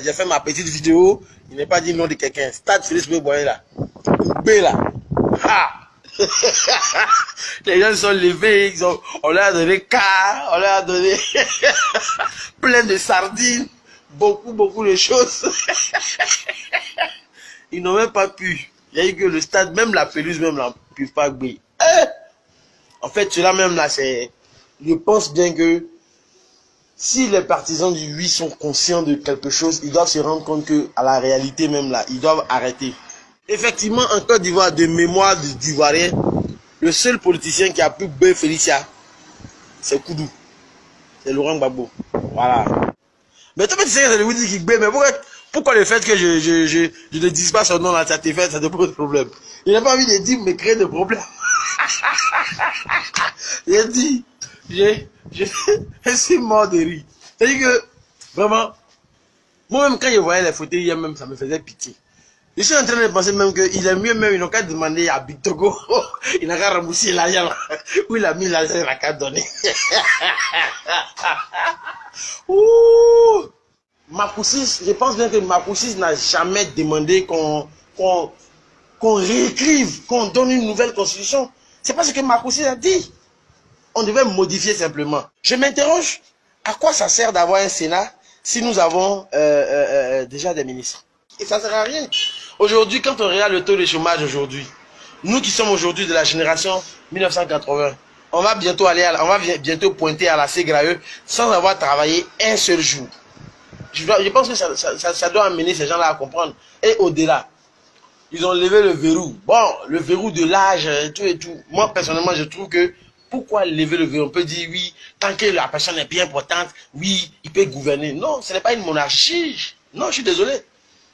J'ai fait ma petite vidéo. Il n'est pas dit le nom de quelqu'un. Stade Félix Boye là. B là. Ha! Les gens sont levés, on leur a donné car, on leur a donné plein de sardines, beaucoup de choses. Ils n'ont même pas pu. Il y a eu que le stade, même la pelouse, même là, ne peut pas briller. En fait, cela même là, c'est... Je pense bien que si les partisans du oui sont conscients de quelque chose, ils doivent se rendre compte que à la réalité même là, ils doivent arrêter. Effectivement, en Côte d'Ivoire, de mémoire d'Ivoirien, le seul politicien qui a pu battre Félicia, c'est Koudou. C'est Laurent Gbagbo. Voilà. Mais toi, tu sais que c'est le qui bat, mais pourquoi le fait que je ne dise pas son nom là, ça te fait, ça te pose de problème. Il n'a pas envie de dire, mais créer de problèmes. J'ai dit, je suis mort de rire. C'est-à-dire que, vraiment, moi-même, quand je voyais les photos hier même, ça me faisait pitié. Je suis en train de penser même qu'il est mieux même, il n'a qu'à demander à Big Togo, il n'a qu'à rembourser l'argent, où il a mis l'argent, il n'a qu'à donner. Ouh! Makoussis, je pense bien que Makoussis n'a jamais demandé qu'on réécrive, qu'on donne une nouvelle constitution. C'est pas ce que Makoussis a dit. On devait modifier simplement. Je m'interroge, à quoi ça sert d'avoir un Sénat si nous avons déjà des ministres? Et ça ne sert à rien. Aujourd'hui, quand on regarde le taux de chômage aujourd'hui, nous qui sommes aujourd'hui de la génération 1980, on va bientôt pointer à la CGRAE sans avoir travaillé un seul jour. Je pense que ça doit amener ces gens-là à comprendre. Et au-delà, ils ont levé le verrou. Bon, le verrou de l'âge et tout. Moi, personnellement, je trouve que pourquoi lever le verrou? On peut dire oui, tant que la personne est bien importante, oui, il peut gouverner. Non, ce n'est pas une monarchie. Non, je suis désolé.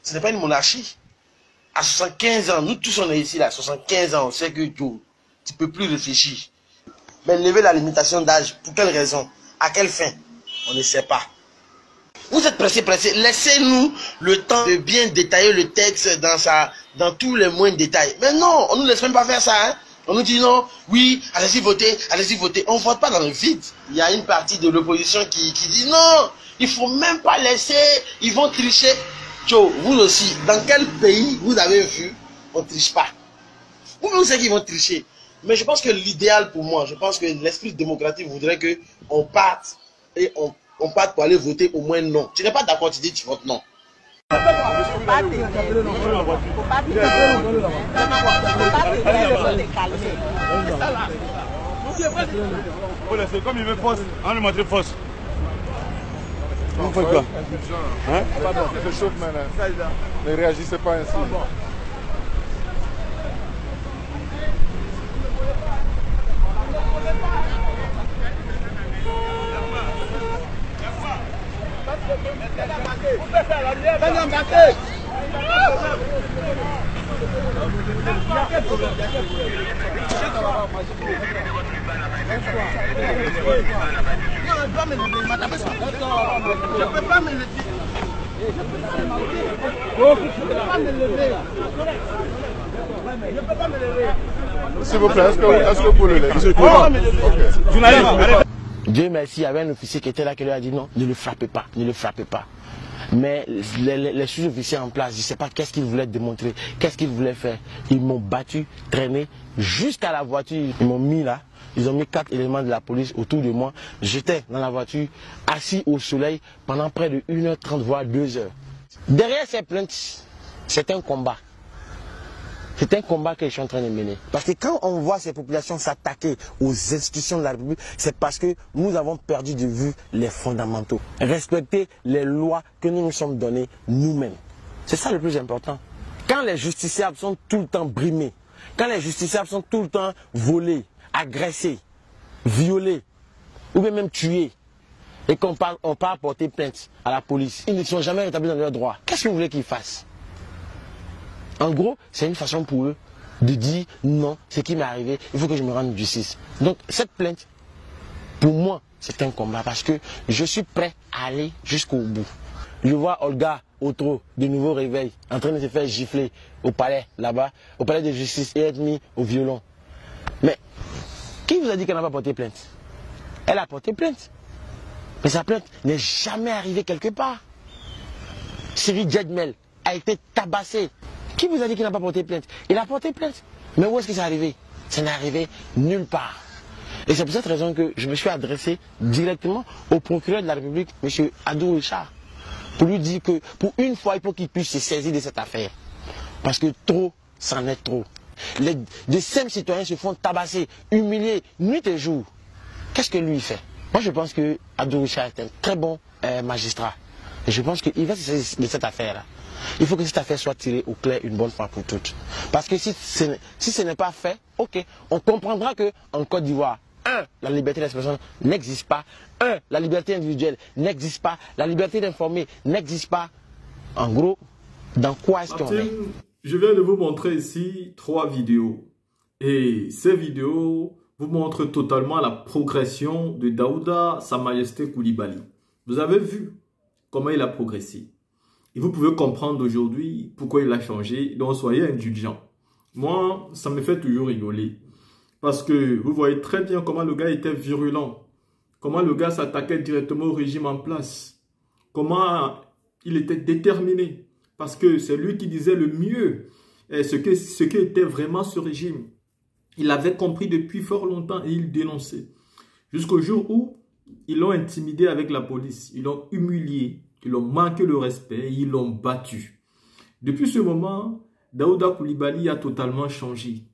Ce n'est pas une monarchie. À 75 ans, nous tous on est ici là, à 75 ans, on sait que tu ne peux plus réfléchir. Mais lever la limitation d'âge, pour quelle raison? À quelle fin? On ne sait pas. Vous êtes pressés. Laissez-nous le temps de bien détailler le texte dans tous les moindres détails. Mais non, on ne nous laisse même pas faire ça. Hein? On nous dit non, oui, allez-y voter, allez-y voter. On ne vote pas dans le vide. Il y a une partie de l'opposition qui dit non, il ne faut même pas laisser, ils vont tricher. Joe, vous aussi, dans quel pays vous avez vu, on ne triche pas? Vous savez qu'ils vont tricher. Mais je pense que l'idéal pour moi, je pense que l'esprit démocratique voudrait qu'on parte et on parte pour aller voter au moins non. Tu n'es pas d'accord, tu dis tu votes non. C'est comme il veut force, on lui montre force. Vous faites quoi? Hein? Je chauffe maintenant. Ne réagissez pas ainsi. S'il vous plaît, est-ce que vous pouvez le laisser? Dieu merci, il y avait un officier qui était là qui lui a dit non, ne le frappez pas, ne le frappez pas. Mais les sous-officiers en place, je ne sais pas qu'est-ce qu'ils voulaient démontrer, qu'est-ce qu'ils voulaient faire. Ils m'ont battu, traîné jusqu'à la voiture. Ils m'ont mis là, ils ont mis 4 éléments de la police autour de moi. J'étais dans la voiture, assis au soleil pendant près de 1h30, voire 2h. Derrière ces plaintes, c'est un combat. C'est un combat que je suis en train de mener. Parce que quand on voit ces populations s'attaquer aux institutions de la République, c'est parce que nous avons perdu de vue les fondamentaux. Respecter les lois que nous nous sommes données nous-mêmes. C'est ça le plus important. Quand les justiciables sont tout le temps brimés, quand les justiciables sont tout le temps volés, agressés, violés, ou bien même tués, et qu'on part porter plainte à la police, ils ne sont jamais rétablis dans leurs droits. Qu'est-ce que vous voulez qu'ils fassent? En gros, c'est une façon pour eux de dire non, ce qui m'est arrivé, il faut que je me rende justice. Donc cette plainte, pour moi, c'est un combat parce que je suis prêt à aller jusqu'au bout. Je vois Olga Otro, de nouveau réveil, en train de se faire gifler au palais, là-bas, au palais de justice et être mis au violon. Mais qui vous a dit qu'elle n'a pas porté plainte? Elle a porté plainte. Mais sa plainte n'est jamais arrivée quelque part. Siri Jedmel a été tabassé. Qui vous a dit qu'il n'a pas porté plainte? Il a porté plainte. Mais où est-ce que c'est arrivé? Ça n'est arrivé nulle part. Et c'est pour cette raison que je me suis adressé directement au procureur de la République, M. Adou Richard, pour lui dire que pour une fois, il faut qu'il puisse se saisir de cette affaire. Parce que trop, c'en est trop. De simples citoyens se font tabasser, humilier, nuit et jour. Qu'est-ce que lui fait? Moi, je pense que Adou Richard est un très bon magistrat. Et je pense qu'il va se saisir de cette affaire-là. Il faut que cette affaire soit tirée au clair une bonne fois pour toutes. Parce que si ce n'est pas fait, ok, on comprendra qu'en Côte d'Ivoire, 1, la liberté d'expression n'existe pas. 1, la liberté individuelle n'existe pas. La liberté d'informer n'existe pas. En gros, dans quoi est-ce qu'on est? Je viens de vous montrer ici 3 vidéos. Et ces vidéos vous montrent totalement la progression de Daouda Sa Majesté Coulibaly. Vous avez vu comment il a progressé. Et vous pouvez comprendre aujourd'hui pourquoi il a changé. Donc soyez indulgents. Moi, ça me fait toujours rigoler. Parce que vous voyez très bien comment le gars était virulent. Comment le gars s'attaquait directement au régime en place. Comment il était déterminé. Parce que c'est lui qui disait le mieux ce qu'était vraiment ce régime. Il avait compris depuis fort longtemps et il dénonçait. Jusqu'au jour où ils l'ont intimidé avec la police. Ils l'ont humilié. Ils l'ont manqué le respect. Ils l'ont battu. Depuis ce moment, Daouda Coulibaly a totalement changé.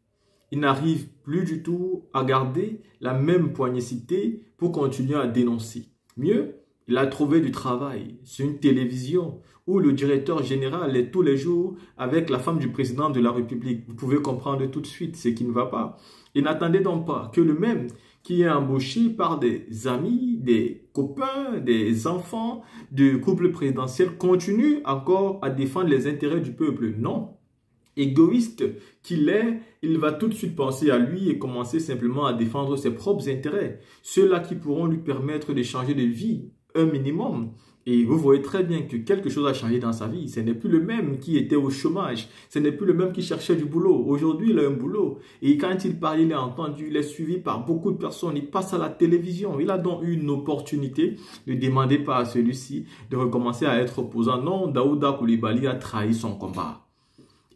Il n'arrive plus du tout à garder la même poignacité pour continuer à dénoncer. Mieux, il a trouvé du travail sur une télévision où le directeur général est tous les jours avec la femme du président de la République. Vous pouvez comprendre tout de suite ce qui ne va pas. Et n'attendez donc pas que le même qui est embauché par des amis, des copains, des enfants du couple présidentiel continue encore à défendre les intérêts du peuple. Non. Égoïste qu'il est, il va tout de suite penser à lui et commencer simplement à défendre ses propres intérêts. Ceux-là qui pourront lui permettre de changer de vie un minimum. Et vous voyez très bien que quelque chose a changé dans sa vie. Ce n'est plus le même qui était au chômage. Ce n'est plus le même qui cherchait du boulot. Aujourd'hui, il a un boulot. Et quand il parle, il est entendu, il est suivi par beaucoup de personnes. Il passe à la télévision. Il a donc eu une opportunité. Ne demandez pas à celui-ci de recommencer à être opposant. Non, Daouda Coulibaly a trahi son combat.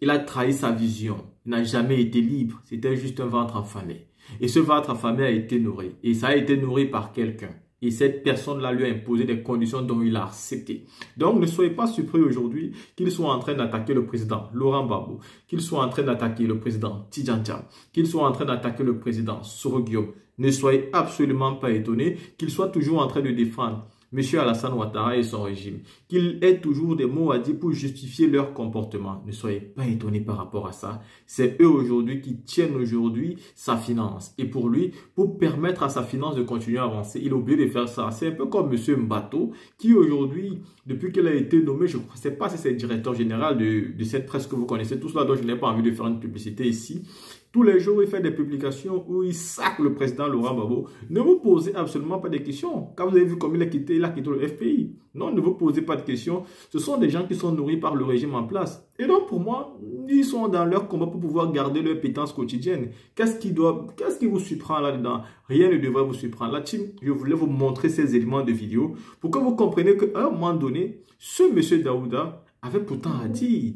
Il a trahi sa vision. Il n'a jamais été libre. C'était juste un ventre affamé. Et ce ventre affamé a été nourri. Et ça a été nourri par quelqu'un. Et cette personne-là lui a imposé des conditions dont il a accepté. Donc, ne soyez pas surpris aujourd'hui qu'il soit en train d'attaquer le président Laurent Gbagbo, qu'il soit en train d'attaquer le président Tidjane Thiam, qu'il soit en train d'attaquer le président Soro Guillaume. Ne soyez absolument pas étonnés qu'il soit toujours en train de défendre M. Alassane Ouattara et son régime, qu'il ait toujours des mots à dire pour justifier leur comportement. Ne soyez pas étonnés par rapport à ça. C'est eux aujourd'hui qui tiennent aujourd'hui sa finance. Et pour lui, pour permettre à sa finance de continuer à avancer, il a oublié de faire ça. C'est un peu comme M. Mbato, qui aujourd'hui, depuis qu'il a été nommé, je ne sais pas si c'est le directeur général de cette presse que vous connaissez tous là, donc je n'ai pas envie de faire une publicité ici. Tous les jours, il fait des publications où il sac le président Laurent Gbagbo. Ne vous posez absolument pas de questions. Quand vous avez vu comme il a quitté le FPI. Non, ne vous posez pas de questions. Ce sont des gens qui sont nourris par le régime en place. Et donc, pour moi, ils sont dans leur combat pour pouvoir garder leur pétence quotidienne. Qu'est-ce qui vous surprend là-dedans? Rien ne devrait vous surprendre. Là, je voulais vous montrer ces éléments de vidéo pour que vous compreniez qu'à un moment donné, ce monsieur Daouda avait pourtant à dire.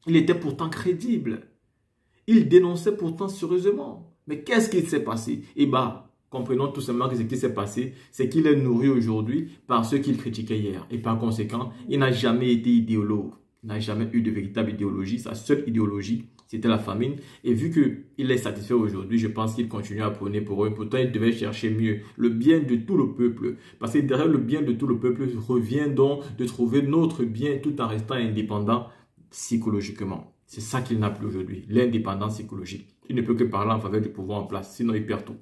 Il était pourtant crédible. Il dénonçait pourtant sérieusement. Mais qu'est-ce qui s'est passé? Eh bien, comprenons tout simplement que ce qui s'est passé, c'est qu'il est nourri aujourd'hui par ceux qu'il critiquait hier. Et par conséquent, il n'a jamais été idéologue. Il n'a jamais eu de véritable idéologie. Sa seule idéologie, c'était la famine. Et vu qu'il est satisfait aujourd'hui, je pense qu'il continue à prôner pour eux. Pourtant, il devait chercher mieux le bien de tout le peuple. Parce que derrière le bien de tout le peuple revient donc de trouver notre bien tout en restant indépendant psychologiquement. C'est ça qu'il n'a plus aujourd'hui, l'indépendance psychologique. Il ne peut que parler en faveur du pouvoir en place, sinon il perd tout.